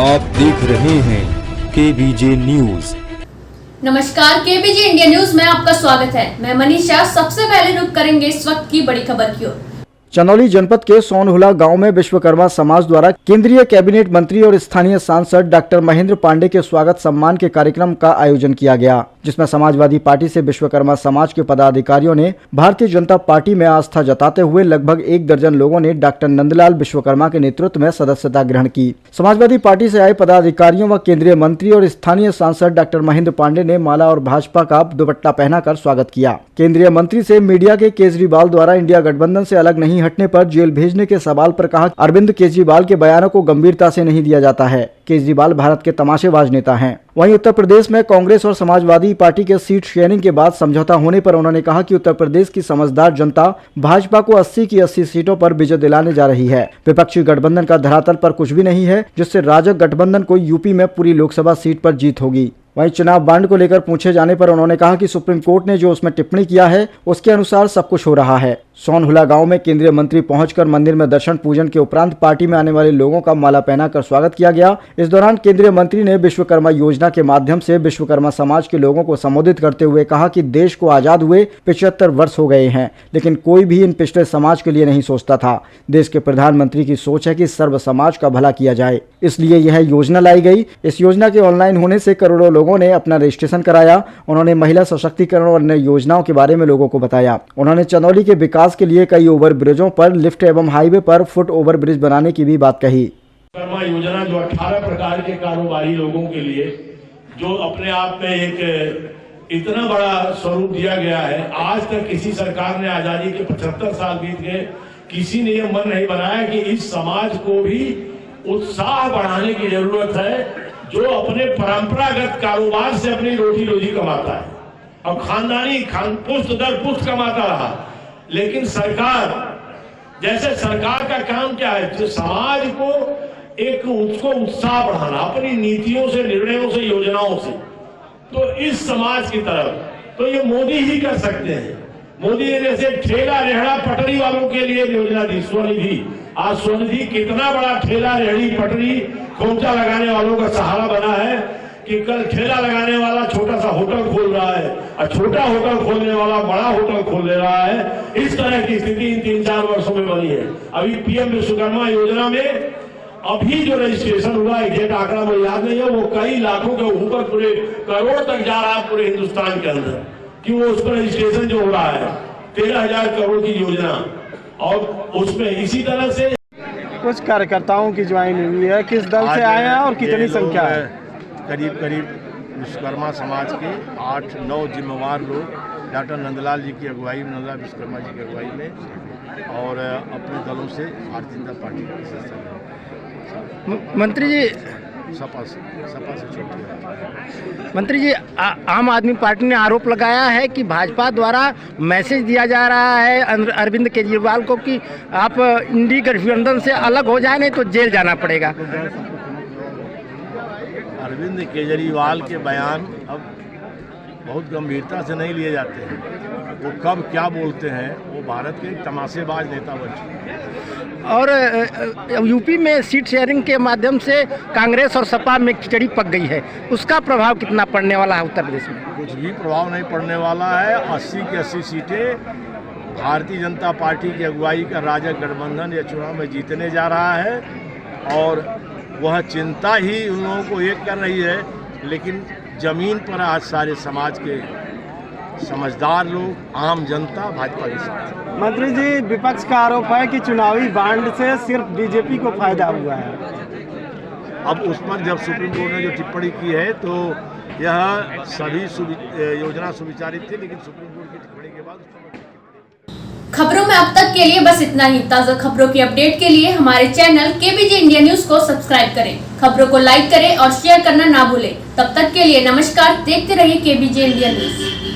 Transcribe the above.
आप देख रहे हैं केबीजे न्यूज। नमस्कार, केबीजे इंडिया न्यूज में आपका स्वागत है। मैं मनीषा। सबसे पहले रुक करेंगे इस वक्त की बड़ी खबर की ओर। चंदौली जनपद के सोनहुला गांव में विश्वकर्मा समाज द्वारा केंद्रीय कैबिनेट मंत्री और स्थानीय सांसद डॉक्टर महेंद्र पांडे के स्वागत सम्मान के कार्यक्रम का आयोजन किया गया, जिसमें समाजवादी पार्टी से विश्वकर्मा समाज के पदाधिकारियों ने भारतीय जनता पार्टी में आस्था जताते हुए लगभग 1 दर्जन लोगों ने डॉक्टर नंदलाल विश्वकर्मा के नेतृत्व में सदस्यता ग्रहण की। समाजवादी पार्टी से आए पदाधिकारियों व केंद्रीय मंत्री और स्थानीय सांसद डॉक्टर महेंद्र पांडे ने माला और भाजपा का दुपट्टा पहनाकर स्वागत किया। केंद्रीय मंत्री से मीडिया के केजरीवाल द्वारा इंडिया गठबंधन से अलग नहीं हटने पर जेल भेजने के सवाल पर कहा, अरविंद केजरीवाल के बयानों को गंभीरता से नहीं लिया जाता है। केजरीवाल भारत के तमाशेबाज नेता हैं। वहीं उत्तर प्रदेश में कांग्रेस और समाजवादी पार्टी के सीट शेयरिंग के बाद समझौता होने पर उन्होंने कहा कि उत्तर प्रदेश की समझदार जनता भाजपा को 80 की 80 सीटों पर विजय दिलाने जा रही है। विपक्षी गठबंधन का धरातल पर कुछ भी नहीं है, जिससे राजग गठबंधन को यूपी में पूरी लोकसभा सीट पर जीत होगी। वहीं चुनाव बांड को लेकर पूछे जाने पर उन्होंने कहा कि सुप्रीम कोर्ट ने जो उसमें टिप्पणी किया है उसके अनुसार सब कुछ हो रहा है। सोनहुला गांव में केंद्रीय मंत्री पहुंचकर मंदिर में दर्शन पूजन के उपरांत पार्टी में आने वाले लोगों का माला पहनाकर स्वागत किया गया। इस दौरान केंद्रीय मंत्री ने विश्वकर्मा योजना के माध्यम से विश्वकर्मा समाज के लोगों को संबोधित करते हुए कहा कि देश को आजाद हुए 75 वर्ष हो गए हैं, लेकिन कोई भी इन पिछड़े समाज के लिए नहीं सोचता था। देश के प्रधानमंत्री की सोच है कि सर्व समाज का भला किया जाए, इसलिए यह योजना लाई गई। इस योजना के ऑनलाइन होने से करोड़ों लोगों ने अपना रजिस्ट्रेशन कराया। उन्होंने महिला सशक्तिकरण और अन्य योजनाओं के बारे में लोगों को बताया। उन्होंने चंदौली के विकास के लिए कई ओवर ब्रिजों पर लिफ्ट एवं हाईवे पर फुट ओवर ब्रिज बनाने की भी बात कही। विश्वकर्मा योजना जो 18 प्रकार के कारोबारी लोगों के लिए जो अपने आप में एक इतना बड़ा स्वरूप दिया गया है। आज तक किसी सरकार ने, आजादी के 75 साल बीत गए, किसी ने यह मन नहीं बनाया कि इस समाज को भी उत्साह बढ़ाने की जरूरत है, जो अपने परंपरागत कारोबार से अपनी रोटी रोजी कमाता है और खानदानी पुश्त दर पुश्त कमाता रहा। लेकिन सरकार, जैसे सरकार का काम क्या है, जो समाज को उसको उत्साह बढ़ाना अपनी नीतियों से, निर्णयों से, योजनाओं से। तो इस समाज की तरफ तो ये मोदी ही कर सकते हैं। मोदी ने जैसे ठेला रेहड़ा पटरी वालों के लिए योजना दी, स्वनिधि। आज स्वनिधि कितना बड़ा ठेला रेहड़ी पटरी खोमचा लगाने वालों का सहारा बना है कि कल ठेला लगाने वाला छोटा सा होटल खोल रहा है और छोटा होटल खोलने वाला बड़ा होटल खोल ले रहा है। इस तरह की स्थिति इन 3-4 वर्षों में बनी है। अभी पीएम विश्वकर्मा योजना में अभी जो रजिस्ट्रेशन हुआ, एग्जैक्ट आंकड़ा मुझे याद नहीं है, वो कई लाखों के ऊपर, पूरे करोड़ तक जा रहा है पूरे हिंदुस्तान के अंदर, कि वो उस पर रजिस्ट्रेशन जो हो रहा है 13,000 करोड़ की योजना। और उसमें इसी तरह से कुछ कार्यकर्ताओं की ज्वाइन हुई है। किस दल से आए हैं और कितनी संख्या है? करीब विश्वकर्मा समाज के 8-9 जिम्मेवार लोग डॉक्टर नंदलाल जी की अगुवाई में, नंदलाल विश्वकर्मा जी की अगुवाई में, और अपने दलों से भारतीय जनता पार्टी के सदस्य। मंत्री जी, सपा से छोटी मंत्री जी, आम आदमी पार्टी ने आरोप लगाया है कि भाजपा द्वारा मैसेज दिया जा रहा है अरविंद केजरीवाल को कि आप इंडी गठबंधन से अलग हो जाए, नहीं तो जेल जाना पड़ेगा। अरविंद केजरीवाल के बयान अब बहुत गंभीरता से नहीं लिए जाते हैं। वो कब क्या बोलते हैं, वो भारत के तमाशेबाज नेता बन चुके हैं। और यूपी में सीट शेयरिंग के माध्यम से कांग्रेस और सपा में खिचड़ी पक गई है, उसका प्रभाव कितना पड़ने वाला है उत्तर प्रदेश में? कुछ भी प्रभाव नहीं पड़ने वाला है। 80 की 80 सीटें भारतीय जनता पार्टी की अगुवाई का राजग गठबंधन या चुनाव में जीतने जा रहा है, और वह चिंता ही उन लोगों को एक कर रही है। लेकिन जमीन पर आज सारे समाज के समझदार लोग, आम जनता भाजपा के साथ। मंत्री जी, विपक्ष का आरोप है कि चुनावी बांड से सिर्फ बीजेपी को फायदा हुआ है। अब उस पर जब सुप्रीम कोर्ट ने जो टिप्पणी की है, तो यह सभी योजना सुविचारित थी, लेकिन सुप्रीम कोर्ट की टिप्पणी के बाद खबरों में अब तक के लिए बस इतना ही। ताज़ा खबरों की अपडेट के लिए हमारे चैनल केबीजे इंडिया न्यूज को सब्सक्राइब करें, खबरों को लाइक करें और शेयर करना ना भूलें। तब तक के लिए नमस्कार। देखते रहिए केबीजे इंडिया न्यूज।